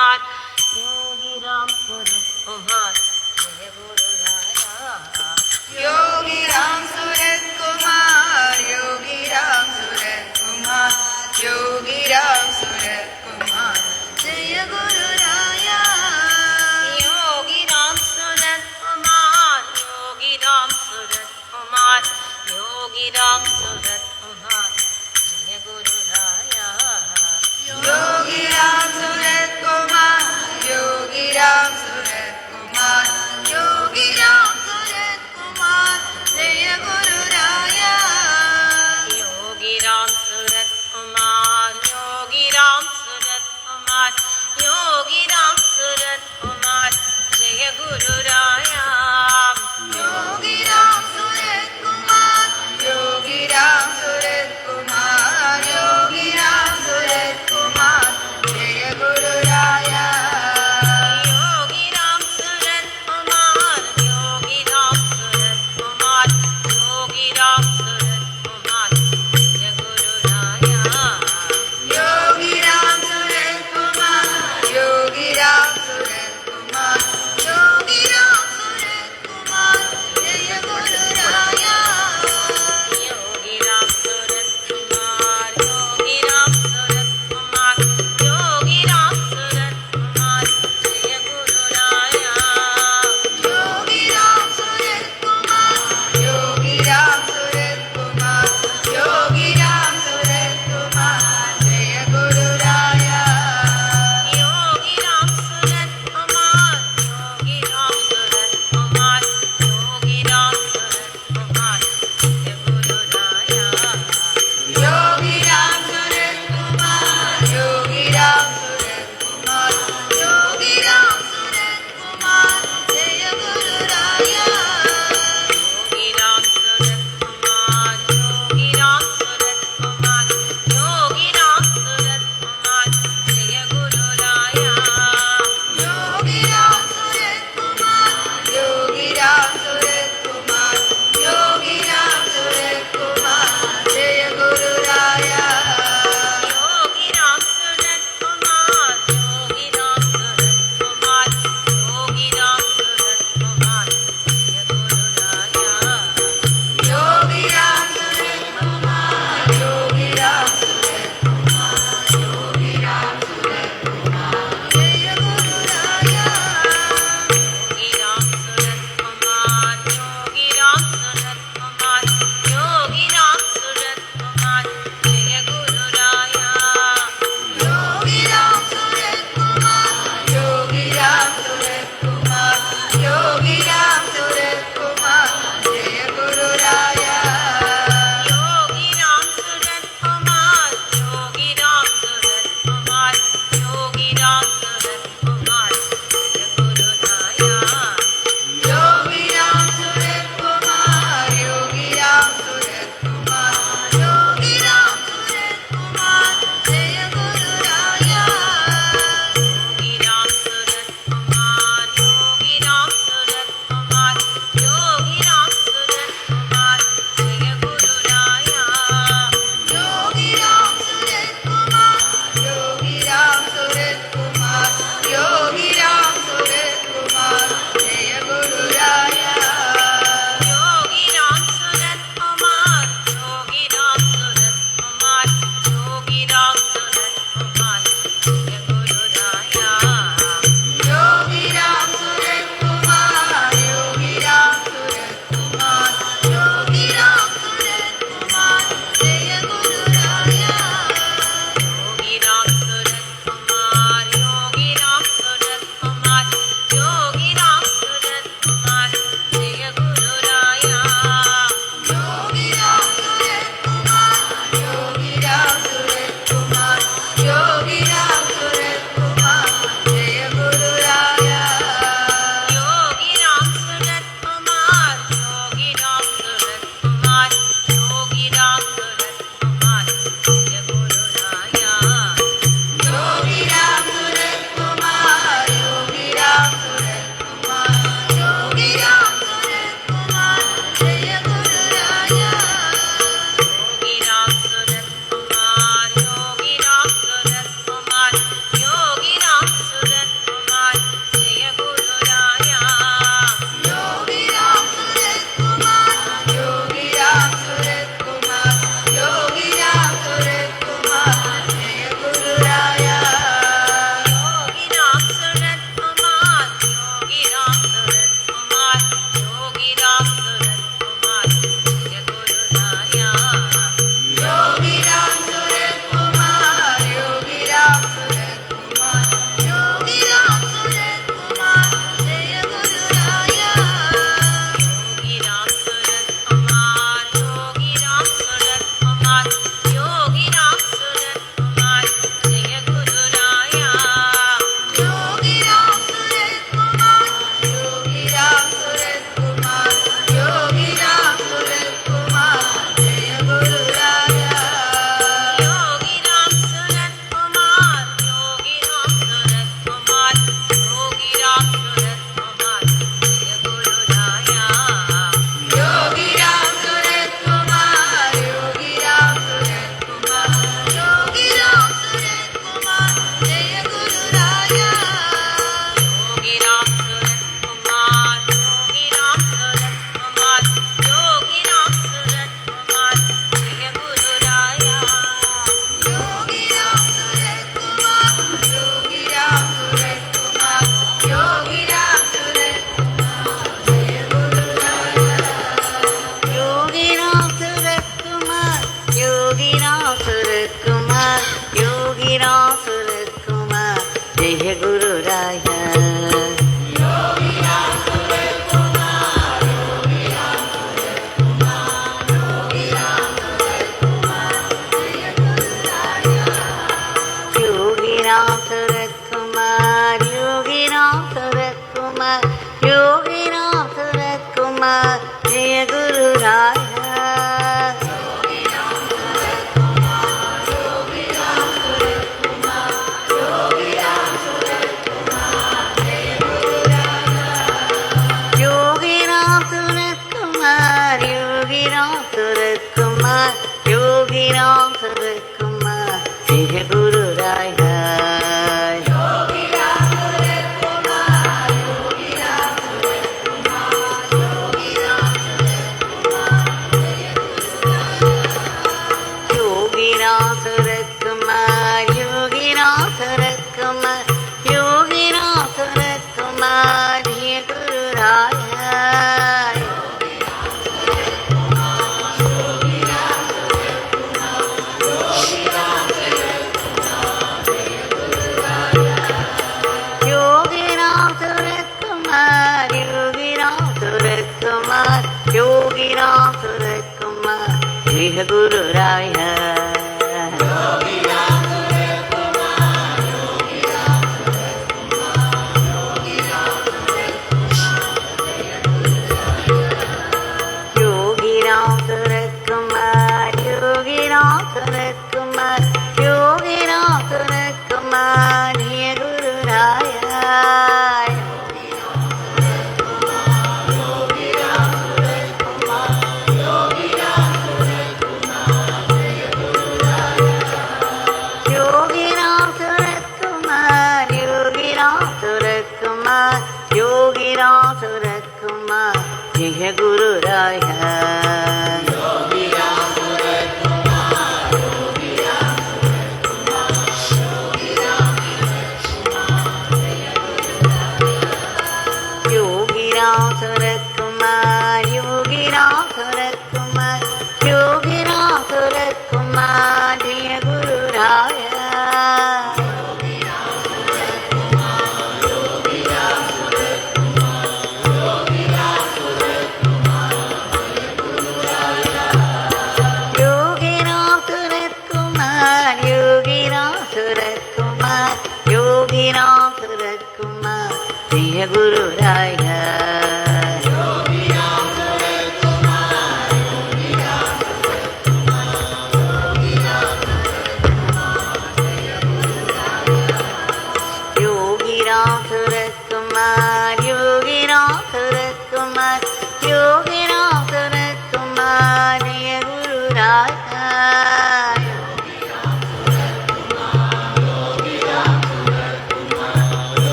कुमार योगी राम सूरत कुमार जय गुरु राया योगी राम सूरत कुमार योगी राम सूरत कुमार योगी राम सूरत कुमार जय गुरु राया योगी राम सूरत कुमार योगी राम सूरत कुमार योगी राम सूरत कुमार जय गुरु राया योगी राम सूरत कुमार योगी राम सूरत कुमार योगी राम सूरत कुमार जय गुरु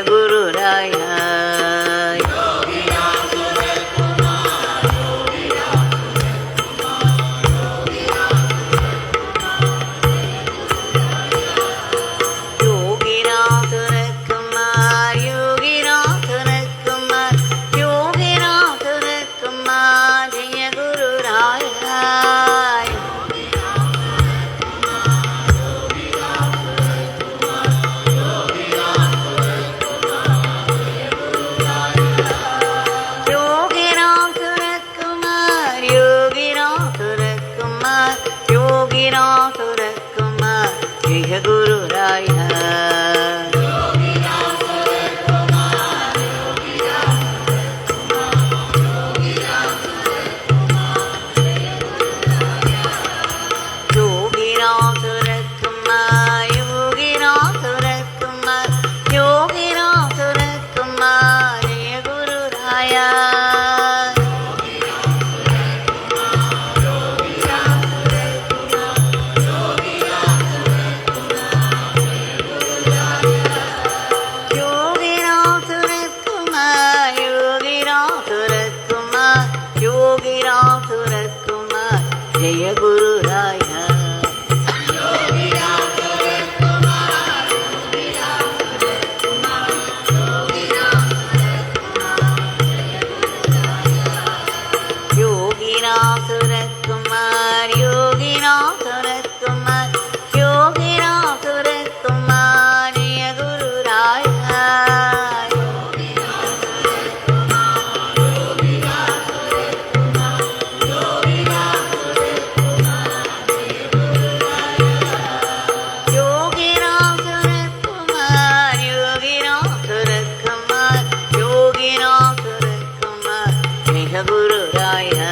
गुरु राया गुरु राया जय गुरु राया योगीनाथ सुरत कुमार योगीनाथ सुरत कुमार योगीनाथ सुरत कुमार जय गुरु राया गुरु राया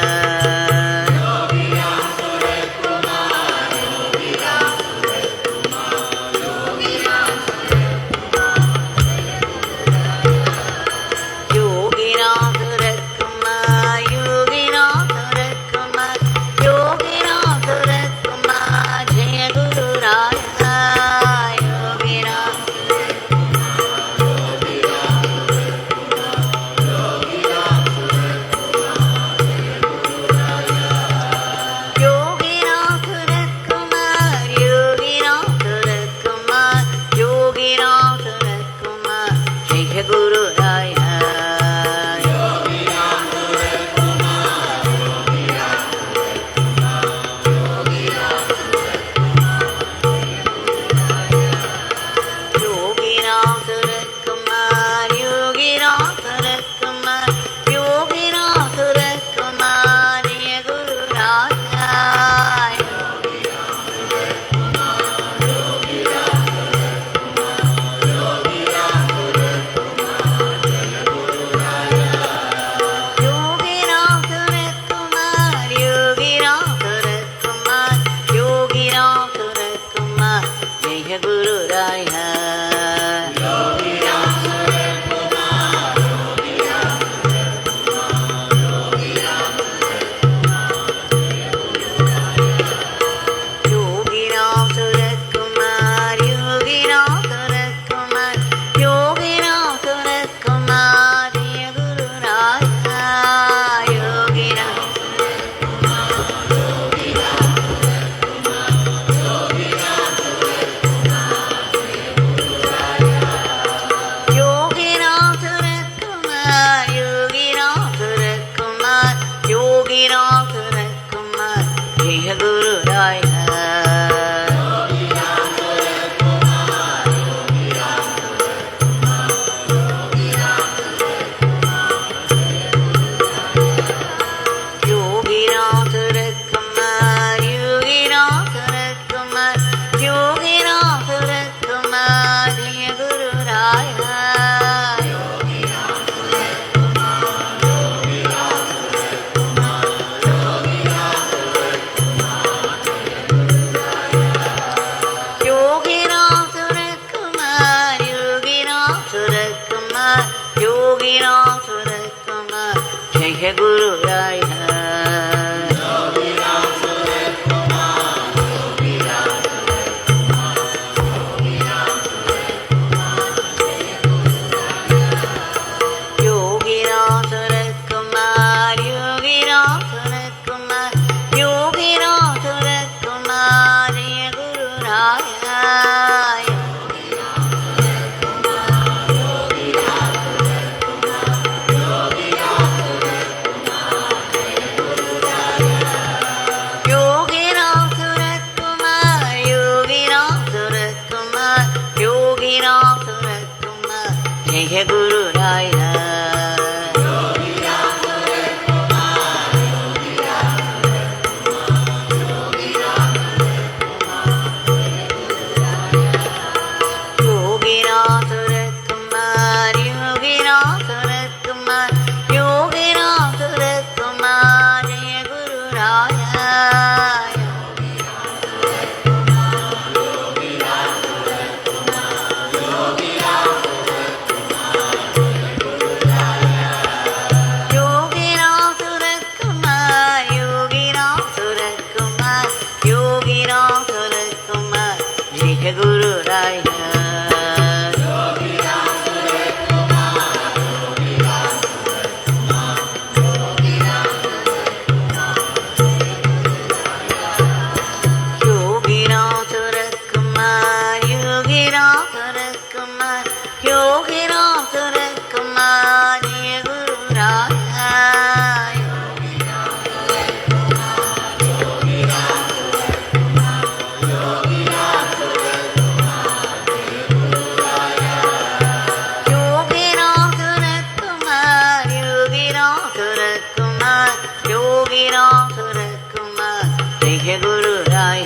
जय गुरु राय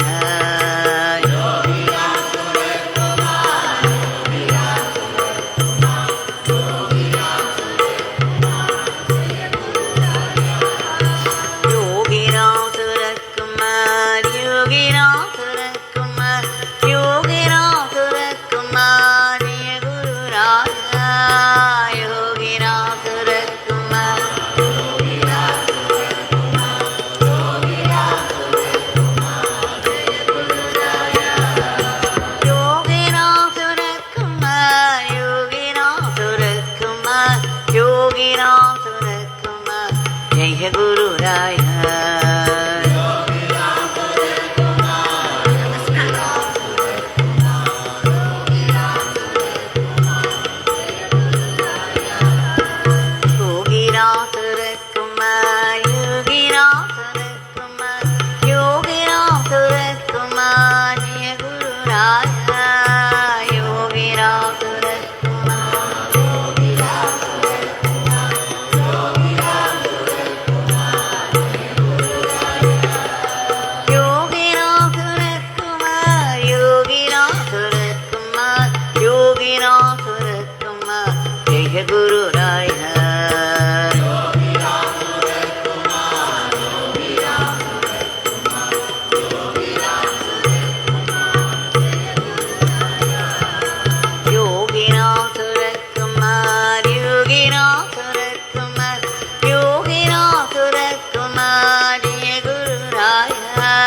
जय गुरु राय जय गुरु राय योगीनाथ कुमार योगीनाथ कुमार योगीनाथ कुमार जय गुरु राय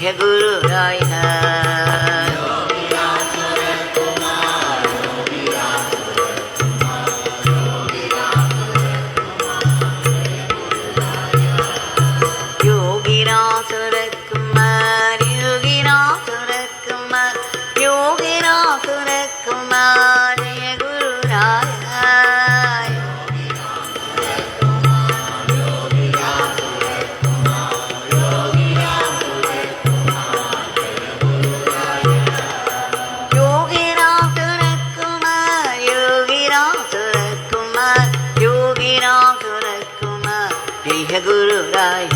जय गुरु राय योगीनाथ कुमार योगीनाथ कुमार योगीनाथ कुमार जय गुरु राय जय गुरु राय Jai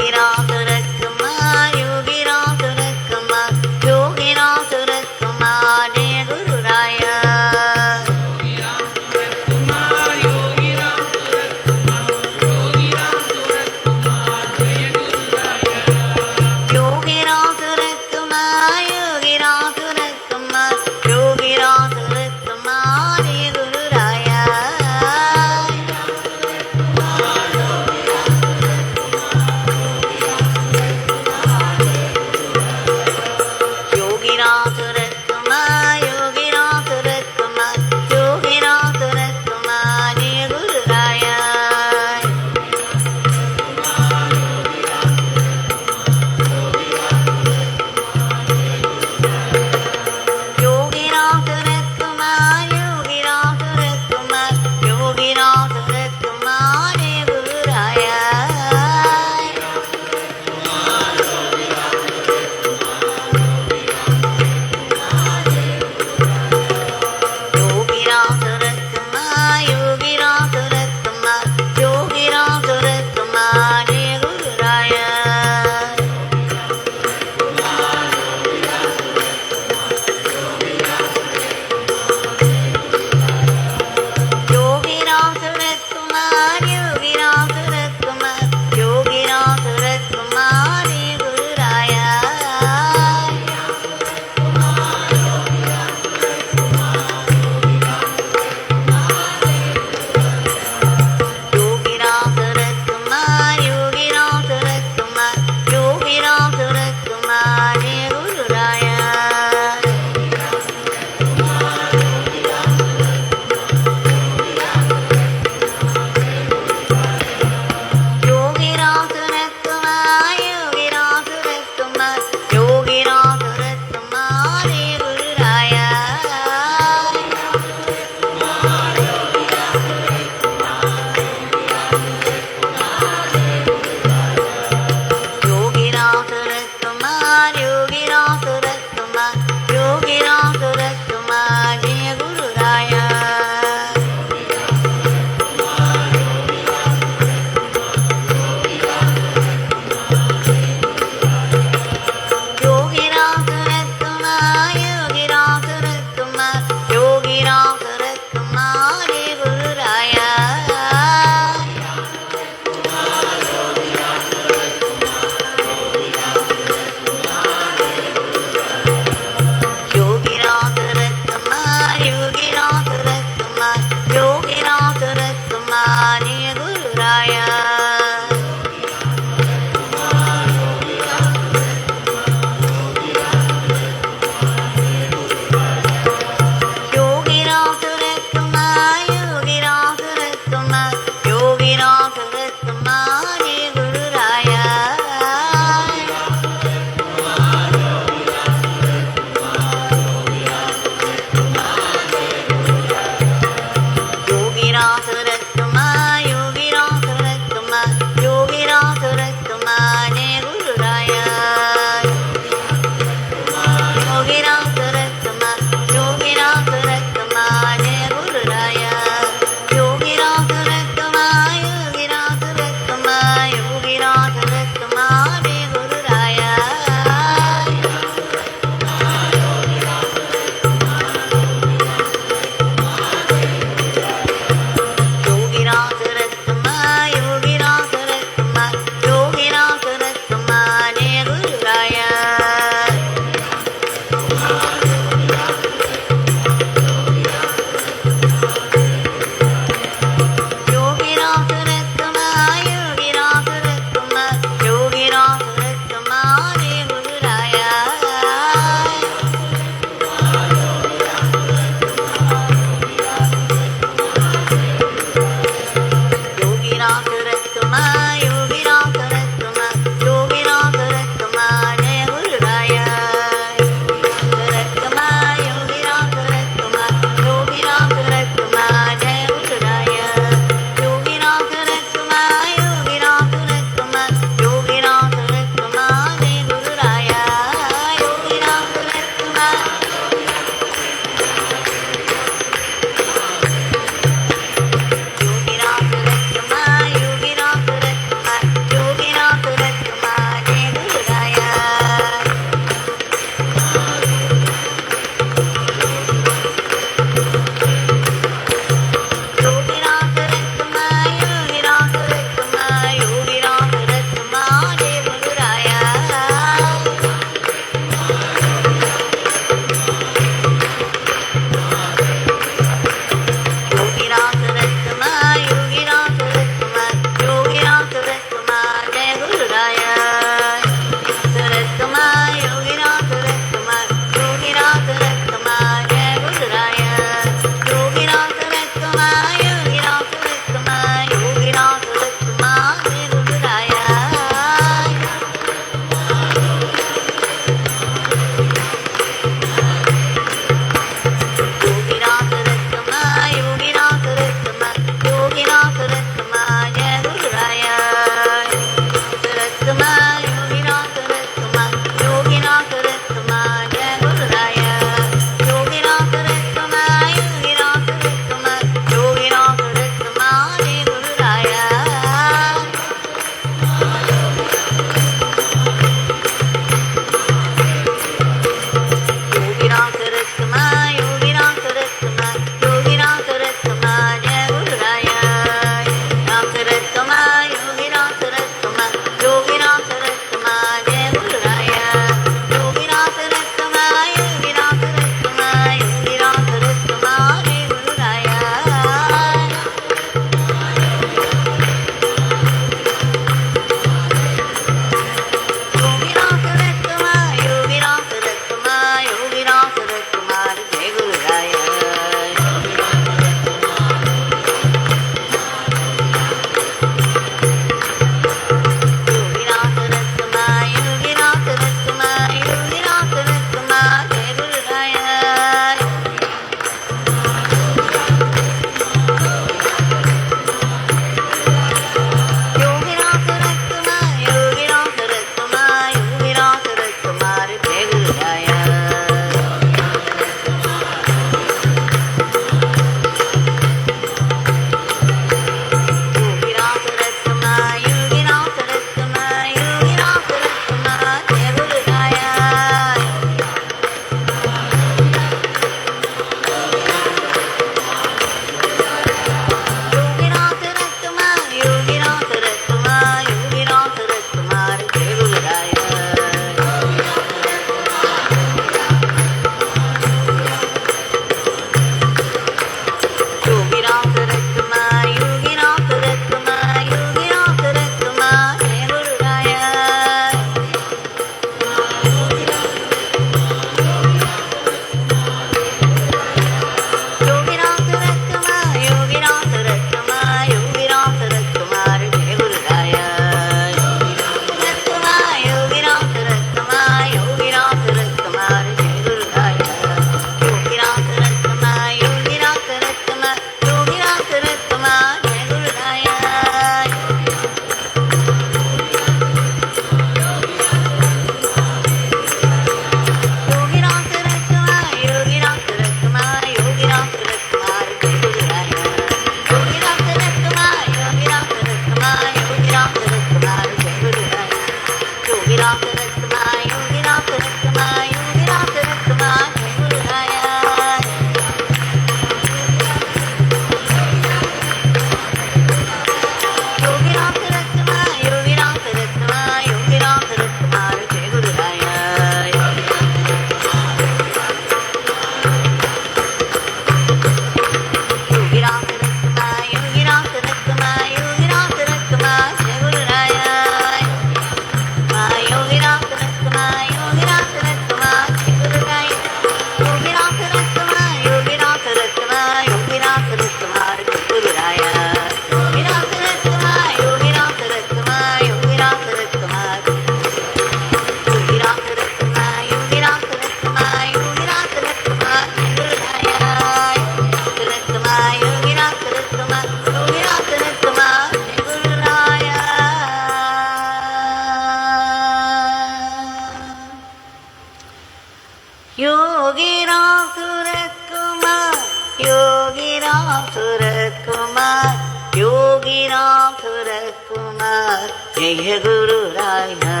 राम सूरत कुमार योगी राम सूरत कुमार जय गुरु राया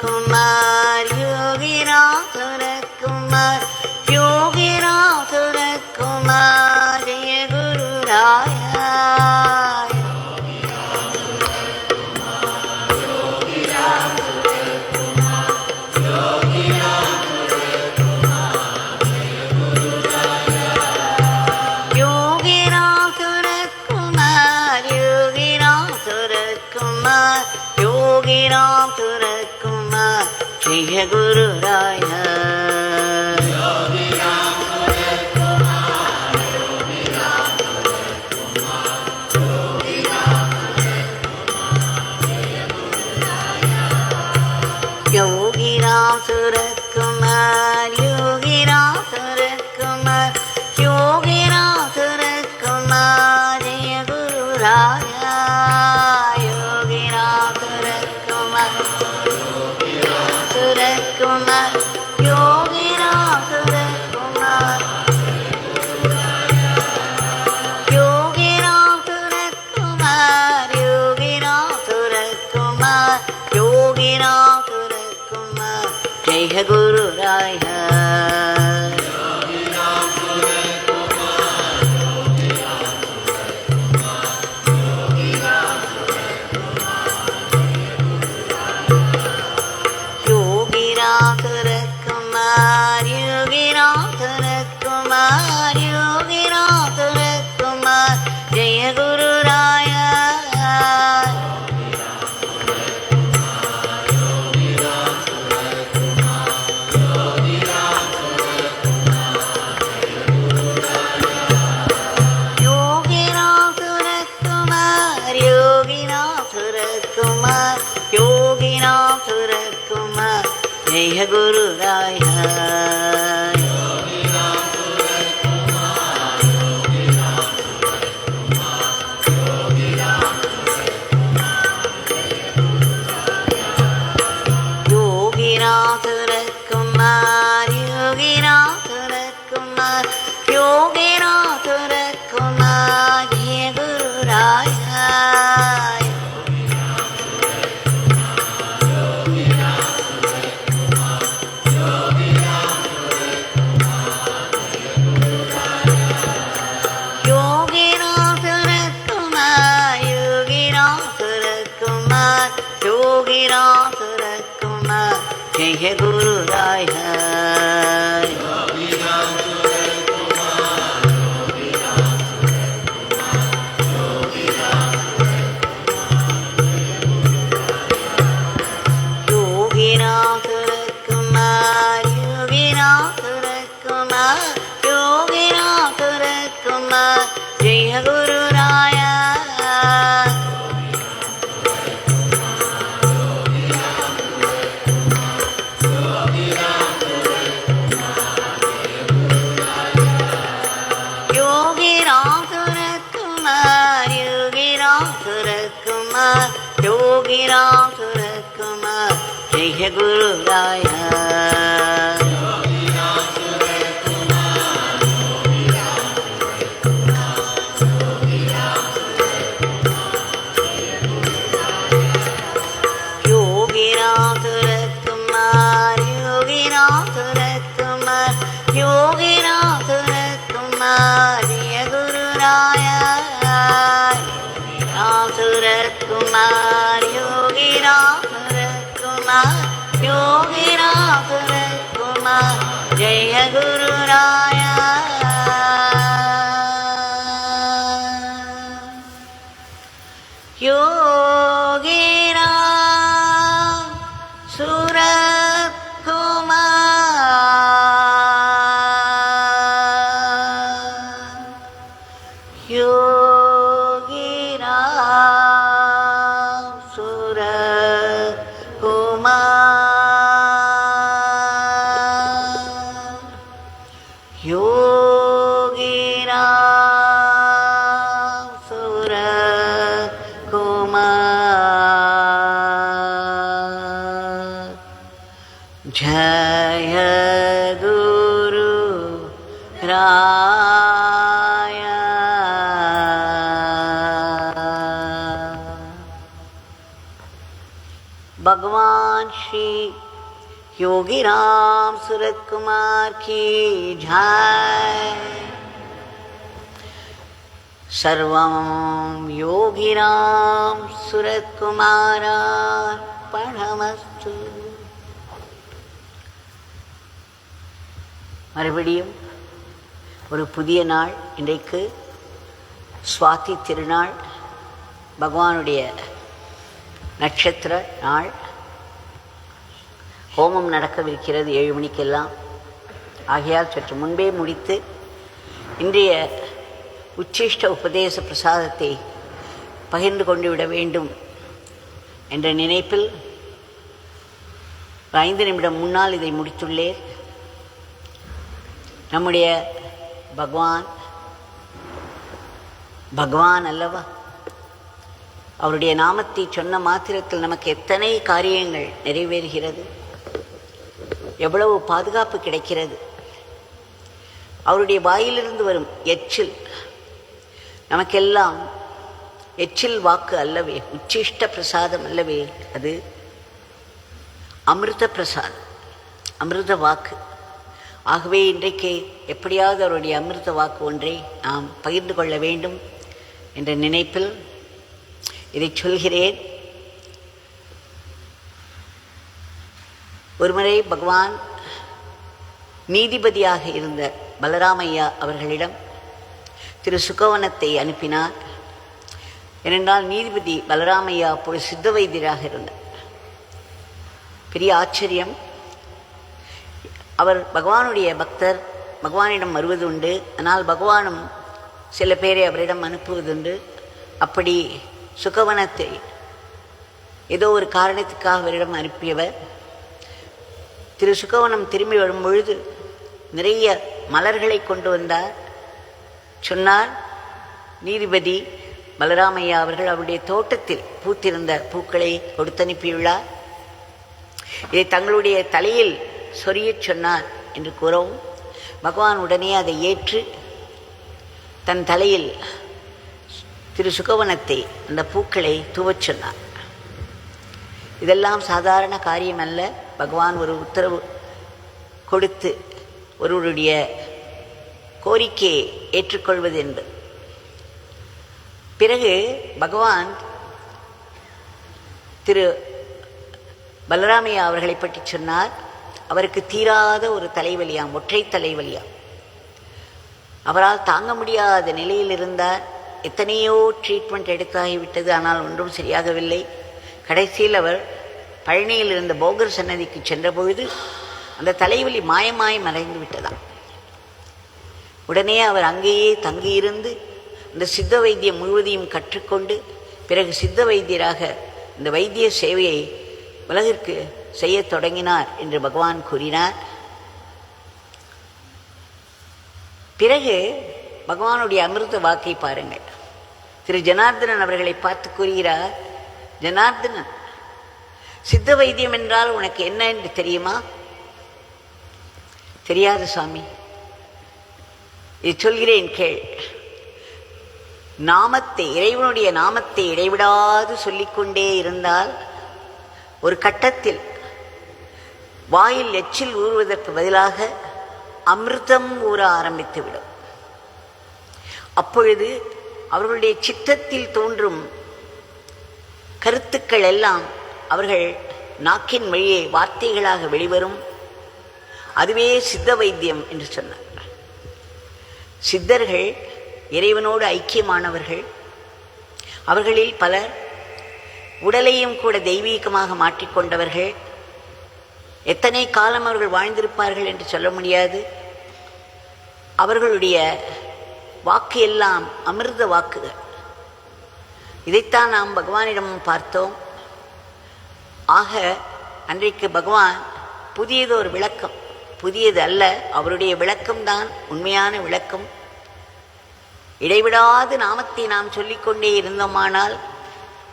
कुमार योगी राम सूरत कुमार योगी राम सूरत कुमार जय गुरु राया योगी राम सूरत कुमार योगी राम सूरत कुमार जय गुरु राया योगी राम सूरत कुमार योगी राम सूरत कुमार योगी राम सूरत कुमार जय गुरु राया योगी राम सूरत कुमार योगी राम सूरत कुमार योगी राम सूरत कुमार जय गुरु राया योगी राम सूरत कुमार योगी राम सूरत कुमार योगी राम सूरत कुमार जय गुरु राया योगी राम सूरत कुमार सूरत कुमार योगी राम सूरत कुमार योगी राम सूरत कुमार योगी राम सूरत कुमार योगी राम सूरत कुमार जय गुरु राया योगी राम सूरत कुमार योगी राम सूरत कुमार योगी राम सूरत कुमार योगी राम सूरत कुमार योगी राम सूरत कुमार योगी राम सूरत कुमार जय गुरु राया योगी राम सूरत कुमार योगी राम सूरत कुमार योगी राम सूरत कुमार योगी राम सूरत कुमार योगी राम सूरत कुमार जय गुरु राया योगी राम सूरत कुमार योगी राम सूरत कुमार योगी राम सूरत कुमार योगी राम सूरत कुमार योगी राम सूरत कुमार योगी राम सूरत कुमार जय गुरु राया योगी राम सूरत कुमार योगी राम सूरत कुमार योगी राम सूरत कुमार जय गुरु राया योगी राम सूरत कुमार योगी राम सूरत कुमार योगी राम सूरत कुमार योगी राम सूरत कुमार योगी राम सूरत कुमार योगी राम सूरत कुमार जय गुरु राया योगी राम सूरत कुमार योगी राम सूरत कुमार योगी राम सूरत कुमार जय गुरु राया योगी राम सूरत कुमार योगी राम सूरत कुमार योगी राम सूरत कुमार योगी राम सूरत कुमार योगी राम सूरत कुमार योगी राम सूरत कुमार जय गुरु राया राम सूरत कुमार योगी राम सूरत कुमार योगी राम सूरत कुमार जय गुरु राया योगी राम सूरत कुमार योगी राम सूरत कुमार योगी राम भगवान श्री योगी राम सूरत कुमार की जय। सर्वं योगी राम सूरत कुमारार्पणमस्तु। மறுபடியும் ஒரு புதிய நாள். இன்றைக்கு சுவாதி திருநாள், பகவானுடைய நட்சத்திர நாள். ஹோமம் நடக்கவிருக்கிறது 7 மணிக்கெல்லாம். ஆகையால் சற்று முன்பே முடித்து இன்றைய உச்சிஷ்ட உபதேச பிரசாதத்தை பகிர்ந்து கொண்டு விட வேண்டும் என்ற நினைப்பில் 5 நிமிடம் முன்னால் இதை முடித்துள்ளேன். நம்முடைய பகவான் அல்லவா, அவருடைய நாமத்தை சொன்ன மாத்திரத்தில் நமக்கு எத்தனை காரியங்கள் நிறைவேறுகிறது, எவ்வளவு பாதுகாப்பு கிடைக்கிறது. அவருடைய வாயிலிருந்து வரும் எச்சில் நமக்கெல்லாம் எச்சில் வாக்கு அல்லவே, உச்சிஷ்ட பிரசாதம் அல்லவே, அது அமிர்த பிரசாதம், அமிர்த வாக்கு. ஆகவே இன்றைக்கு எப்படியாவது அவருடைய அமிர்த வாக்கு ஒன்றை நாம் பகிர்ந்து கொள்ள வேண்டும் என்ற நினைப்பில் இதை சொல்கிறேன். ஒருமுறை பகவான் நீதிபதியாக இருந்த பலராமையா அவர்களிடம் திரு சுகவனத்தை அனுப்பினார். ஏனென்றால் நீதிபதி பலராமையா அப்போது சித்த வைத்தியராக இருந்தார். பெரிய ஆச்சரியம். அவர் பகவானுடைய பக்தர், பகவானிடம் வருவதுண்டு. ஆனால் பகவானும் சில பேரை அவரிடம் அனுப்புவதுண்டு. அப்படி சுகவனத்தை ஏதோ ஒரு காரணத்துக்காக அவரிடம் அனுப்பியவர் திரு சுகவனம் திரும்பி வரும் பொழுது நிறைய மலர்களை கொண்டு வந்தார். சொன்னார், நீதிபதி பலராமையா அவர்கள் அவருடைய தோட்டத்தில் பூத்திருந்த பூக்களை கொடுத்தனுப்பியுள்ளார், இதை தங்களுடைய தலையில் சொரியச் சொன்னார் என்று கூறவும் பகவான் உடனே அதை ஏற்று தன் தலையில் திரு சுகவனத்தை அந்த பூக்களை தூவச் சொன்னார். இதெல்லாம் சாதாரண காரியம் அல்ல. பகவான் ஒரு உத்தரவு கொடுத்து ஒருவருடைய கோரிக்கையை ஏற்றுக்கொள்வது என்பது. பிறகு பகவான் திரு பலராமையா அவர்களை பற்றி சொன்னார். அவருக்கு தீராத ஒரு தலைவலியாம், ஒற்றை தலைவலியாம். அவரால் தாங்க முடியாத நிலையில் இருந்தார். எத்தனையோ ட்ரீட்மெண்ட் எடுத்தாகிவிட்டது, ஆனால் ஒன்றும் சரியாகவில்லை. கடைசியில் அவர் பழனியில் இருந்த போகர் சன்னதிக்கு சென்ற பொழுது அந்த தலைவலி மாயமாய் மறைந்து விட்டதாம். உடனே அவர் அங்கேயே தங்கியிருந்து அந்த சித்த வைத்தியம் முழுவதையும் கற்றுக்கொண்டு பிறகு சித்த வைத்தியராக இந்த வைத்திய சேவையை உலகிற்கு செய்ய தொடங்கினார் என்று பகவான் கூறினார். பிறகு பகவானுடைய அமிர்த வாக்கை பாருங்கள். திரு ஜனார்தனன் அவர்களை பார்த்து கூறுகிறார், ஜனார்தனன், சித்த வைத்தியம் என்றால் உனக்கு என்ன என்று தெரியுமா? தெரியாது சுவாமி. இது சொல்கிறேன் கேள். நாமத்தை, இறைவனுடைய நாமத்தை இடைவிடாது சொல்லிக்கொண்டே இருந்தால் ஒரு கட்டத்தில் வாயில் எச்சில் ஊறுவதற்கு பதிலாக அமிர்தம் ஊற ஆரம்பித்துவிடும். அப்பொழுது அவர்களுடைய சித்தத்தில் தோன்றும் கருத்துக்கள் எல்லாம் அவர்கள் நாக்கின் வழியே வார்த்தைகளாக வெளிவரும். அதுவே சித்த வைத்தியம் என்று சொன்னார். சித்தர்கள் இறைவனோடு ஐக்கியமானவர்கள். அவர்களில் பலர் உடலையும் கூட தெய்வீகமாக மாற்றிக்கொண்டவர்கள். எத்தனை காலம் அவர்கள் வாழ்ந்திருப்பார்கள் என்று சொல்ல முடியாது. அவர்களுடைய வாக்கு எல்லாம் அமிர்த வாக்குகள். இதைத்தான் நாம் பகவானிடமும் பார்த்தோம். ஆக அன்றைக்கு பகவான் புதியதொரு விளக்கம், புதியது அல்ல, அவருடைய விளக்கம்தான் உண்மையான விளக்கம். இடைவிடாது நாமத்தை நாம் சொல்லிக்கொண்டே இருந்தோமானால்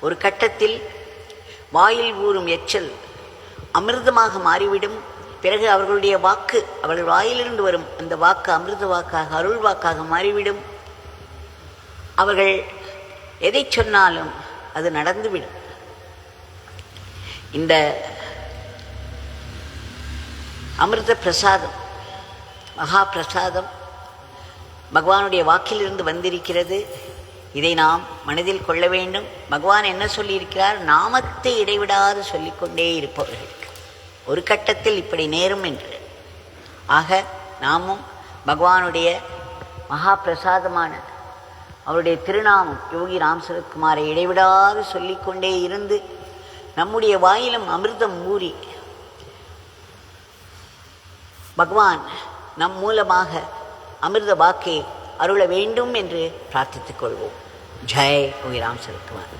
ஒரு கட்டத்தில் வாயில் ஊறும் எச்சல் அமிர்தமாக மாறிவிடும். பிறகு அவர்களுடைய வாக்கு, அவர்கள் வாயிலிருந்து வரும் அந்த வாக்கு அமிர்த வாக்காக, அருள் வாக்காக மாறிவிடும். அவர்கள் எதை சொன்னாலும் அது நடந்துவிடும். இந்த அமிர்த பிரசாதம், மகா பிரசாதம் பகவானுடைய வாக்கிலிருந்து வந்திருக்கிறது. இதை நாம் மனதில் கொள்ள வேண்டும். பகவான் என்ன சொல்லியிருக்கிறார்? நாமத்தை இடைவிடாது சொல்லிக்கொண்டே இருப்பவர்களுக்கு ஒரு கட்டத்தில் இப்படி நேரும் என்று. ஆக நாமும் பகவானுடைய மகா பிரசாதமான அவருடைய திருநாமம் யோகி ராம் சரத்குமாரை இடைவிடாது சொல்லிக்கொண்டே இருந்து நம்முடைய வாயிலும் அமிர்தம் ஊறி பகவான் நம் மூலமாக அமிர்த வாக்கை அருள வேண்டும் என்று பிரார்த்தித்துக் கொள்வோம். ஜெய் யோகி ராம் சரத்குமார்.